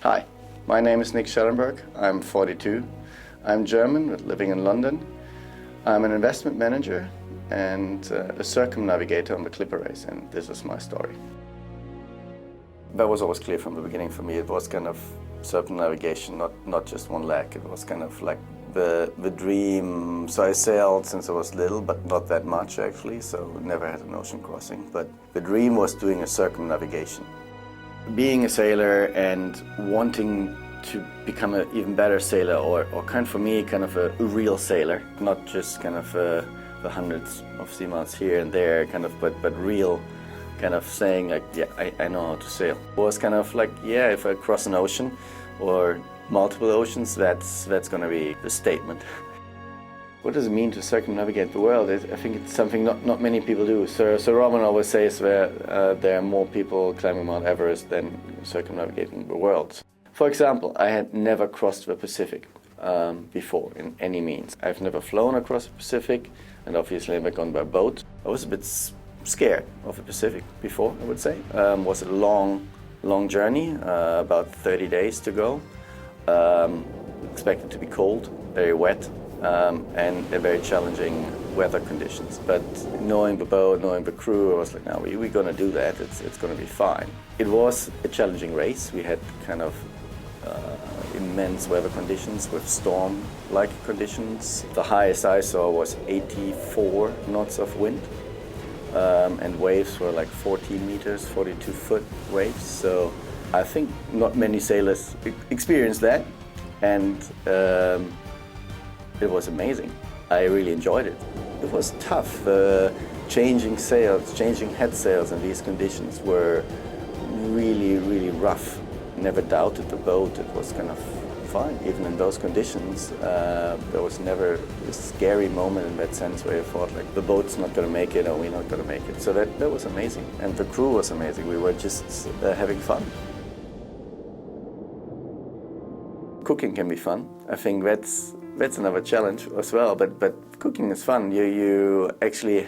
Hi, my name is Nicolas Schellenberg. I'm 42. I'm German, but living in London. I'm an investment manager and a circumnavigator on the Clipper race, and this is my story. That was always clear from the beginning for me. It was kind of circumnavigation, not just one leg. It was kind of like the dream. So I sailed since I was little, but not that much actually, so never had an ocean crossing. But the dream was doing a circumnavigation. Being a sailor and wanting to become an even better sailor, or kind of for me, kind of a real sailor, not just kind of the hundreds of sea miles here and there, kind of, but real, kind of saying like, yeah, I know how to sail. It was kind of like, yeah, if I cross an ocean or multiple oceans, that's going to be the statement. What does it mean to circumnavigate the world? I think it's something not many people do. Sir Robin always says that there are more people climbing Mount Everest than circumnavigating the world. For example, I had never crossed the Pacific before in any means. I've never flown across the Pacific, and obviously never gone by boat. I was a bit scared of the Pacific before, I would say. It was a long journey, about 30 days to go. Expected to be cold, very wet, and very challenging weather conditions. But knowing the boat, knowing the crew, I was like, no, we're going to do that. It's going to be fine. It was a challenging race. We had kind of immense weather conditions with storm-like conditions. The highest I saw was 84 knots of wind, and waves were like 14 meters, 42-foot waves. So I think not many sailors experienced that, and it was amazing. I really enjoyed it. It was tough. Changing sails, changing head sails in these conditions were really rough. Never doubted the boat. It was kind of fine, even in those conditions. There was never a scary moment in that sense where you thought like the boat's not going to make it or we're not going to make it. So that was amazing, and the crew was amazing. We were just having fun. Cooking can be fun. I think that's another challenge as well, but cooking is fun. You actually,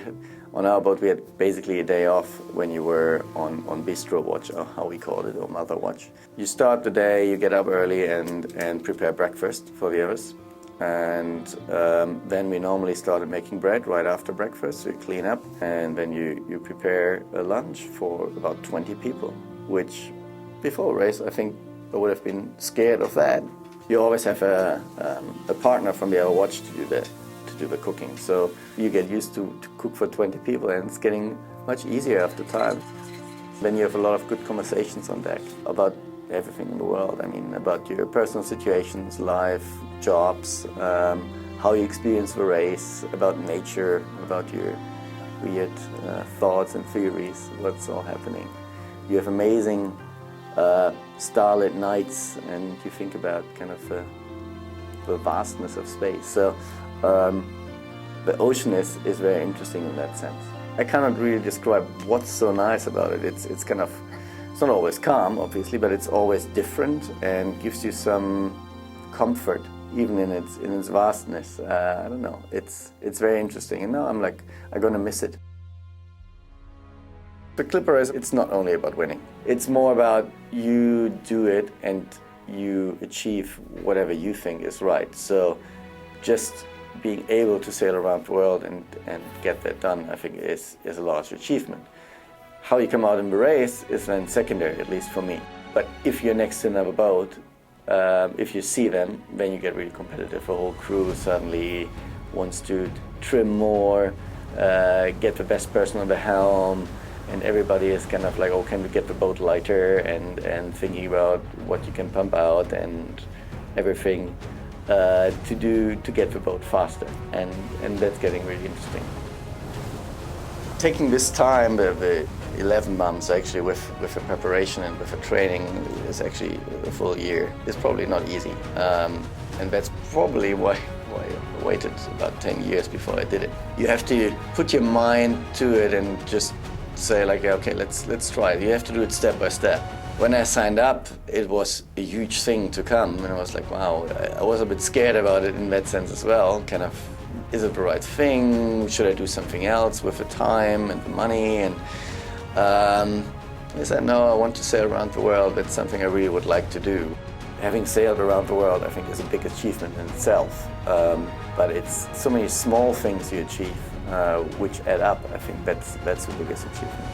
on our boat, we had basically a day off when you were on bistro watch, or how we call it, or mother watch. You start the day, you get up early and prepare breakfast for the others. And then we normally started making bread right after breakfast. So you clean up, and then you prepare a lunch for about 20 people, which before a race, I think I would have been scared of that. You always have a partner from the other watch to do the cooking. So you get used to cook for 20 people, and it's getting much easier after time. Then you have a lot of good conversations on deck about everything in the world. I mean, about your personal situations, life, jobs, how you experience the race, about nature, about your weird thoughts and theories, what's all happening. You have amazing starlit nights, and you think about kind of the vastness of space. So the ocean is very interesting in that sense. I cannot really describe what's so nice about it. It's kind of, it's not always calm, obviously, but it's always different and gives you some comfort, even in its vastness. I don't know. It's very interesting, and now I'm gonna miss it. The Clipper race, it's not only about winning. It's more about you do it and you achieve whatever you think is right. So just being able to sail around the world and get that done, I think is a large achievement. How you come out in the race is then secondary, at least for me. But if you're next to another boat, if you see them, then you get really competitive. The whole crew suddenly wants to trim more, get the best person on the helm, and everybody is kind of like, oh, can we get the boat lighter, and thinking about what you can pump out and everything to get the boat faster, and that's getting really interesting. Taking this time, the 11 months actually with the preparation and with the training, is actually a full year. It's probably not easy, and that's probably why I waited about 10 years before I did it. You have to put your mind to it and just say like, okay, let's try it. You have to do it step by step. When I signed up, it was a huge thing to come, and I was like, wow, I was a bit scared about it in that sense as well. Kind of, is it the right thing? Should I do something else with the time and the money? And I said, no, I want to sail around the world. That's something I really would like to do. Having sailed around the world, I think, is a big achievement in itself. But it's so many small things you achieve which add up. I think that's the biggest achievement.